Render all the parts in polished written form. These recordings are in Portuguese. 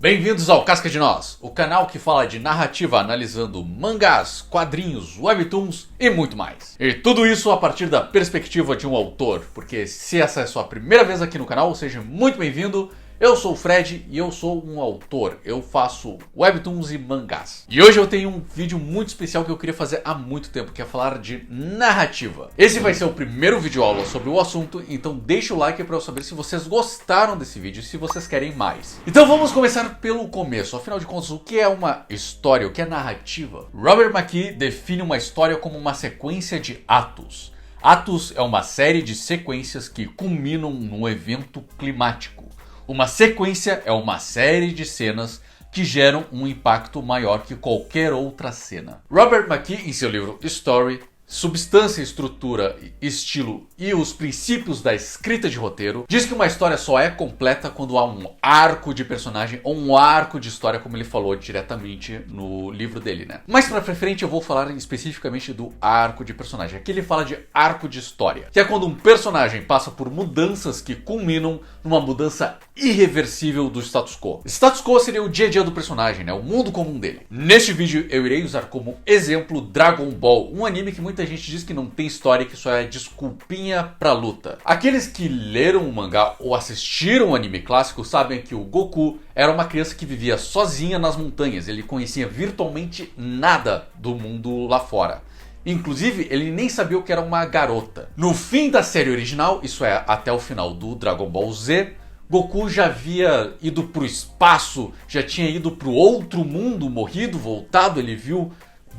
Bem-vindos ao Casca de Nós, o canal que fala de narrativa analisando mangás, quadrinhos, webtoons e muito mais. E tudo isso a partir da perspectiva de um autor, porque se essa é a sua primeira vez aqui no canal, seja muito bem-vindo. Eu sou o Fred e eu sou um autor, eu faço webtoons e mangás. E hoje eu tenho um vídeo muito especial que eu queria fazer há muito tempo, que é falar de narrativa. Esse vai ser o primeiro vídeo aula sobre o assunto, então deixa o like para eu saber se vocês gostaram desse vídeo e se vocês querem mais. Então vamos começar pelo começo, afinal de contas, o que é uma história, o que é narrativa? Robert McKee define uma história como uma sequência de atos. Atos é uma série de sequências que culminam num evento climático. Uma sequência é uma série de cenas que geram um impacto maior que qualquer outra cena. Robert McKee, em seu livro Story, Substância, Estrutura, Estilo e os Princípios da Escrita de Roteiro, diz que uma história só é completa quando há um arco de personagem ou um arco de história, como ele falou diretamente no livro dele, né? Mais pra frente eu vou falar especificamente do arco de personagem. Aqui ele fala de arco de história, que é quando um personagem passa por mudanças que culminam numa mudança irreversível do status quo. Status quo seria o dia a dia do personagem, né? O mundo comum dele. Neste vídeo eu irei usar como exemplo Dragon Ball, um anime que muita gente diz que não tem história, que só é desculpinha pra luta. Aqueles que leram o mangá ou assistiram o anime clássico sabem que o Goku era uma criança que vivia sozinha nas montanhas. Ele conhecia virtualmente nada do mundo lá fora. Inclusive, ele nem sabia o que era uma garota. No fim da série original, isso é, até o final do Dragon Ball Z, Goku já havia ido pro espaço, já tinha ido pro outro mundo, morrido, voltado, ele viu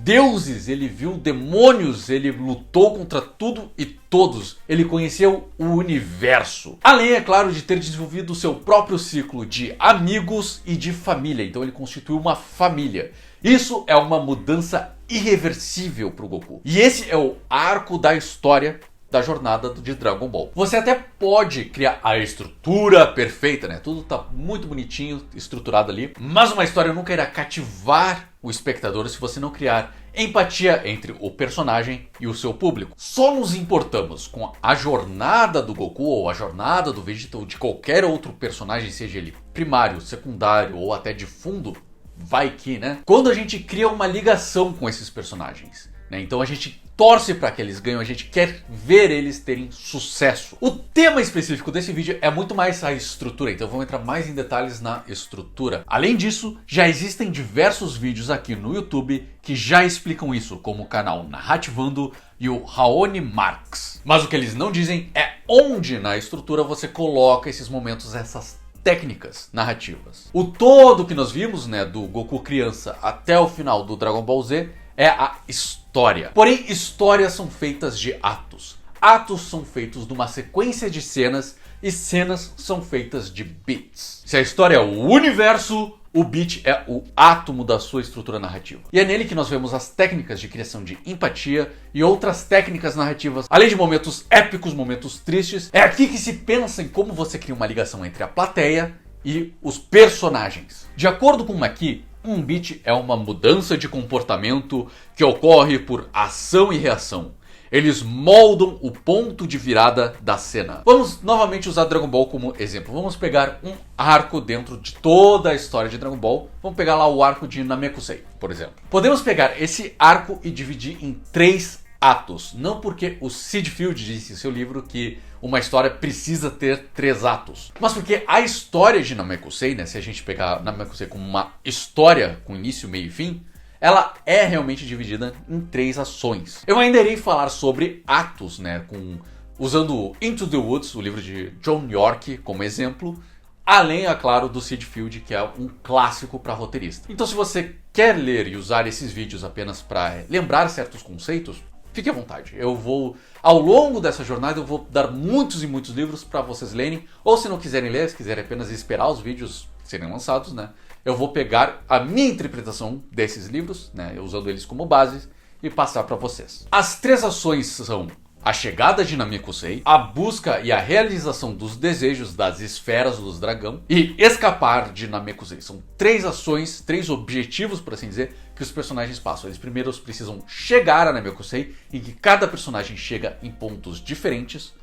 deuses, ele viu demônios, ele lutou contra tudo e todos. Ele conheceu o universo. Além, é claro, de ter desenvolvido o seu próprio ciclo de amigos e de família. Então ele constituiu uma família. Isso é uma mudança irreversível para o Goku. E esse é o arco da história da jornada de Dragon Ball. Você até pode criar a estrutura perfeita, né? Tudo tá muito bonitinho, estruturado ali. Mas uma história nunca irá cativar o espectador se você não criar empatia entre o personagem e o seu público. Só nos importamos com a jornada do Goku ou a jornada do Vegeta ou de qualquer outro personagem, seja ele primário, secundário ou até de fundo, vai que, né? Quando a gente cria uma ligação com esses personagens, né? Então a gente torce para que eles ganhem, a gente quer ver eles terem sucesso. O tema específico desse vídeo é muito mais a estrutura, então vamos entrar mais em detalhes na estrutura. Além disso, já existem diversos vídeos aqui no YouTube que já explicam isso, como o canal Narrativando e o Raoni Marx. Mas o que eles não dizem é onde na estrutura você coloca esses momentos, essas técnicas narrativas. O todo que nós vimos, né, do Goku criança até o final do Dragon Ball Z é a história. Porém, histórias são feitas de atos. Atos são feitos de uma sequência de cenas e cenas são feitas de bits. Se a história é o universo, o bit é o átomo da sua estrutura narrativa. E é nele que nós vemos as técnicas de criação de empatia e outras técnicas narrativas, além de momentos épicos, momentos tristes. É aqui que se pensa em como você cria uma ligação entre a plateia e os personagens. De acordo com McKee, um beat é uma mudança de comportamento que ocorre por ação e reação. Eles moldam o ponto de virada da cena. Vamos novamente usar Dragon Ball como exemplo. Vamos pegar um arco dentro de toda a história de Dragon Ball. Vamos pegar lá o arco de Namekusei, por exemplo. Podemos pegar esse arco e dividir em 3 atos. Não porque o Sid Field disse em seu livro que uma história precisa ter 3 atos, mas porque a história de Namekusei, né, se a gente pegar Namekusei como uma história com início, meio e fim, ela é realmente dividida em 3 ações. Eu ainda irei falar sobre atos, né, usando Into the Woods, o livro de John York, como exemplo, além, é claro, do Sid Field, que é um clássico para roteirista. Então, se você quer ler e usar esses vídeos apenas para lembrar certos conceitos, fique à vontade. Eu vou, ao longo dessa jornada, eu vou dar muitos e muitos livros para vocês lerem. Ou se não quiserem ler, se quiserem apenas esperar os vídeos serem lançados, né? Eu vou pegar a minha interpretação desses livros, né? Usando eles como base e passar para vocês. As 3 ações são a chegada de Namekusei, a busca e a realização dos desejos das esferas dos dragão e escapar de Namekusei. São 3 ações, 3 objetivos, por assim dizer, que os personagens passam. Eles primeiro precisam chegar a Namekusei, em que cada personagem chega em pontos diferentes.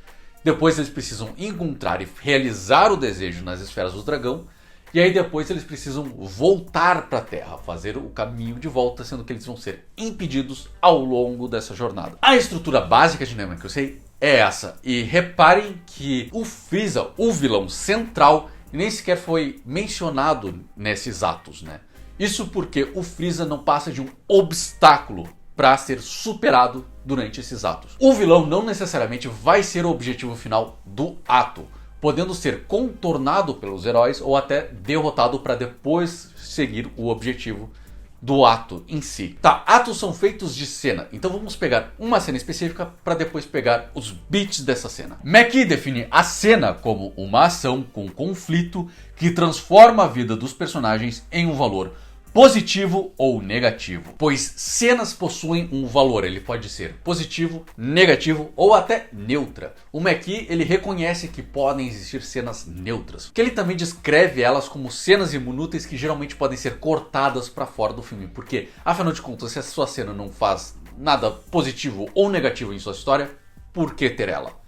Depois eles precisam encontrar e realizar o desejo nas esferas do dragão. E aí depois eles precisam voltar para a Terra, fazer o caminho de volta, sendo que eles vão ser impedidos ao longo dessa jornada. A estrutura básica de Nemean que eu sei é essa. E reparem que o Frieza, o vilão central, nem sequer foi mencionado nesses atos, né? Isso porque o Frieza não passa de um obstáculo para ser superado durante esses atos. O vilão não necessariamente vai ser o objetivo final do ato, podendo ser contornado pelos heróis ou até derrotado para depois seguir o objetivo do ato em si. Tá, atos são feitos de cena, então vamos pegar uma cena específica para depois pegar os beats dessa cena. McKee define a cena como uma ação com conflito que transforma a vida dos personagens em um valor positivo ou negativo, pois cenas possuem um valor, ele pode ser positivo, negativo ou até neutra. O McKee, ele reconhece que podem existir cenas neutras, que ele também descreve elas como cenas inúteis que geralmente podem ser cortadas para fora do filme, porque afinal de contas, se a sua cena não faz nada positivo ou negativo em sua história, por que ter ela?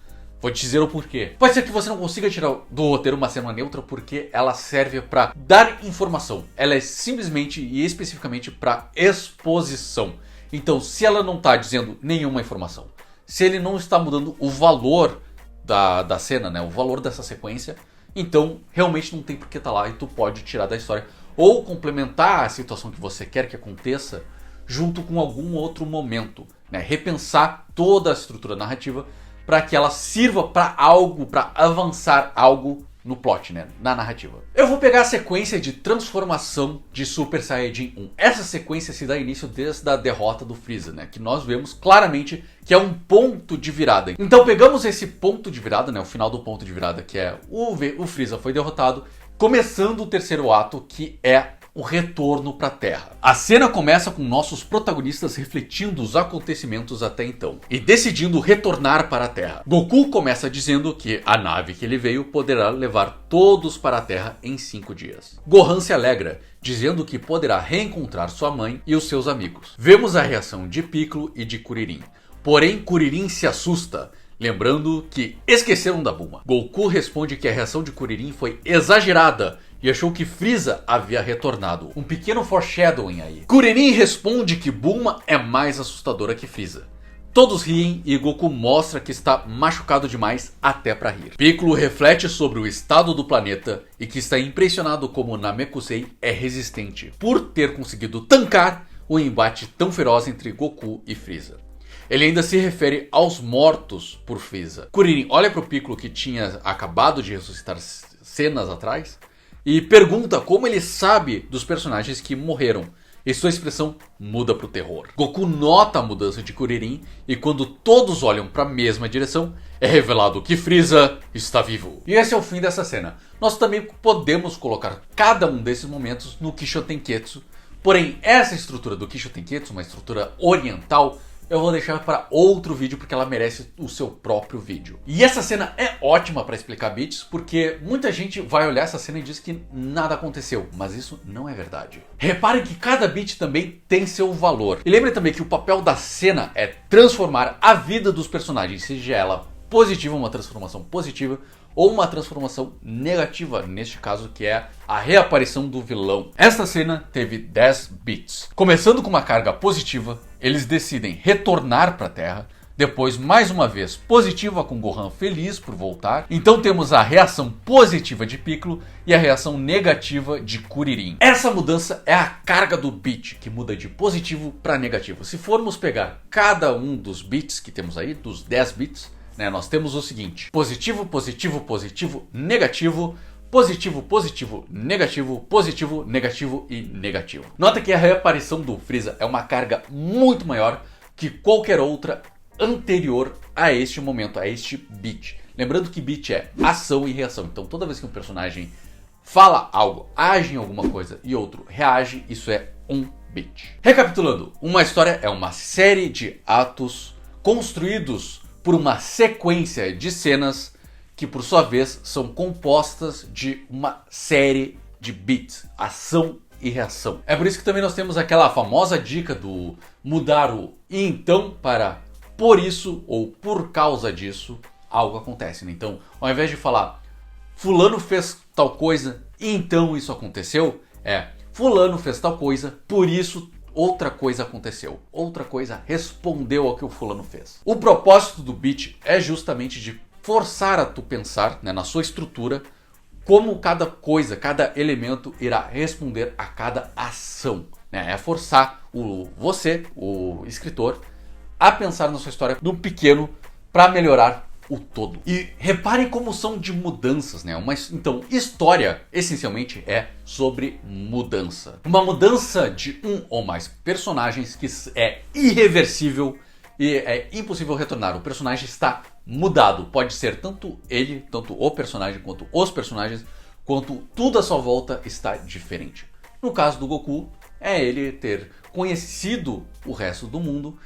Vou te dizer o porquê. Pode ser que você não consiga tirar do roteiro uma cena neutra porque ela serve para dar informação. Ela é simplesmente e especificamente para exposição. Então, se ela não está dizendo nenhuma informação, se ele não está mudando o valor da cena, né, o valor dessa sequência, então realmente não tem por que estar lá e tu pode tirar da história ou complementar a situação que você quer que aconteça junto com algum outro momento, né? Repensar toda a estrutura narrativa para que ela sirva para algo, para avançar algo no plot, né? Na narrativa. Eu vou pegar a sequência de transformação de Super Saiyajin 1. Essa sequência se dá início desde a derrota do Frieza, né? Que nós vemos claramente que é um ponto de virada. Então pegamos esse ponto de virada, né? O final do ponto de virada, que é o Frieza foi derrotado, começando o terceiro ato, que é o retorno para a Terra. A cena começa com nossos protagonistas refletindo os acontecimentos até então e decidindo retornar para a Terra. Goku começa dizendo que a nave que ele veio poderá levar todos para a Terra em 5 dias. Gohan se alegra, dizendo que poderá reencontrar sua mãe e os seus amigos. Vemos a reação de Piccolo e de Kuririn. Porém, Kuririn se assusta, lembrando que esqueceram da Bulma. Goku responde que a reação de Kuririn foi exagerada e achou que Frieza havia retornado. Um pequeno foreshadowing aí. Kuririn responde que Bulma é mais assustadora que Frieza. Todos riem e Goku mostra que está machucado demais até para rir. Piccolo reflete sobre o estado do planeta e que está impressionado como Namekusei é resistente por ter conseguido tancar o embate tão feroz entre Goku e Frieza. Ele ainda se refere aos mortos por Frieza. Kuririn olha para o Piccolo, que tinha acabado de ressuscitar cenas atrás, e pergunta como ele sabe dos personagens que morreram. E sua expressão muda para o terror. Goku nota a mudança de Kuririn e quando todos olham para a mesma direção, é revelado que Frieza está vivo. E esse é o fim dessa cena. Nós também podemos colocar cada um desses momentos no Kisho Tenketsu. Porém, essa estrutura do Kisho Tenketsu, uma estrutura oriental, eu vou deixar para outro vídeo porque ela merece o seu próprio vídeo. E essa cena é ótima para explicar beats, porque muita gente vai olhar essa cena e diz que nada aconteceu, mas isso não é verdade. Reparem que cada beat também tem seu valor. E lembrem também que o papel da cena é transformar a vida dos personagens, seja ela positiva, uma transformação positiva, ou uma transformação negativa, neste caso que é a reaparição do vilão. Esta cena teve 10 beats. Começando com uma carga positiva, eles decidem retornar para a Terra. Depois, mais uma vez, positiva com Gohan feliz por voltar. Então temos a reação positiva de Piccolo e a reação negativa de Kuririn. Essa mudança é a carga do beat, que muda de positivo para negativo. Se formos pegar cada um dos beats que temos aí, dos 10 beats, nós temos o seguinte: positivo, positivo, positivo, negativo, positivo, positivo, negativo, positivo, negativo e negativo. Nota que a reaparição do Frieza é uma carga muito maior que qualquer outra anterior a este momento, a este beat. Lembrando que beat é ação e reação. Então toda vez que um personagem fala algo, age em alguma coisa e outro reage, isso é um beat. Recapitulando, uma história é uma série de atos construídos por uma sequência de cenas que por sua vez são compostas de uma série de beats, ação e reação. É por isso que também nós temos aquela famosa dica do mudar o e então para por isso ou por causa disso algo acontece, né? Então, ao invés de falar fulano fez tal coisa, então isso aconteceu, fulano fez tal coisa, por isso outra coisa aconteceu. Outra coisa respondeu ao que o fulano fez. O propósito do beat é justamente de forçar a tu pensar, né, na sua estrutura, como cada coisa, cada elemento irá responder a cada ação. Né? É forçar você, o escritor, a pensar na sua história no pequeno para melhorar o todo. E reparem como são de mudanças, né? Então, história essencialmente é sobre mudança. Uma mudança de um ou mais personagens que é irreversível e é impossível retornar. O personagem está mudado. Pode ser tanto ele, tanto o personagem, quanto os personagens, quanto tudo à sua volta está diferente. No caso do Goku, é ele ter conhecido o resto do mundo,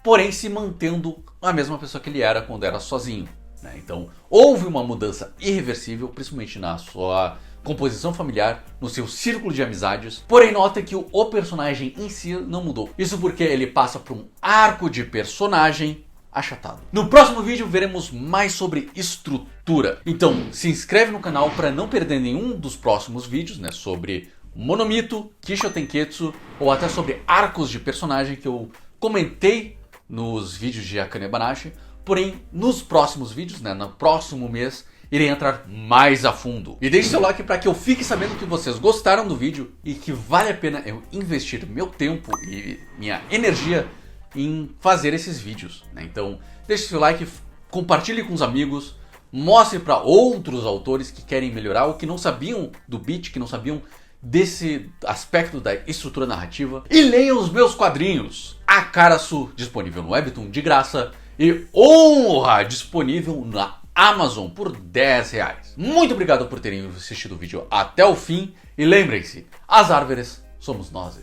porém se mantendo a mesma pessoa que ele era quando era sozinho. Né? Então houve uma mudança irreversível, principalmente na sua composição familiar, no seu círculo de amizades. Porém nota que o personagem em si não mudou. Isso porque ele passa por um arco de personagem achatado. No próximo vídeo veremos mais sobre estrutura. Então se inscreve no canal para não perder nenhum dos próximos vídeos, né, sobre Monomito, Kisho Tenketsu ou até sobre arcos de personagem que eu comentei nos vídeos de Akane Banashi. Porém, nos próximos vídeos, né, no próximo mês, irei entrar mais a fundo. E deixe seu like para que eu fique sabendo que vocês gostaram do vídeo e que vale a pena eu investir meu tempo e minha energia em fazer esses vídeos. Né? Então, deixe seu like, compartilhe com os amigos, mostre para outros autores que querem melhorar ou que não sabiam do beat, que não sabiam desse aspecto da estrutura narrativa. E leiam os meus quadrinhos. Akarasu, disponível no Webtoon de graça. E Honra, disponível na Amazon por R$10. Muito obrigado por terem assistido o vídeo até o fim. E lembrem-se, as árvores somos nós.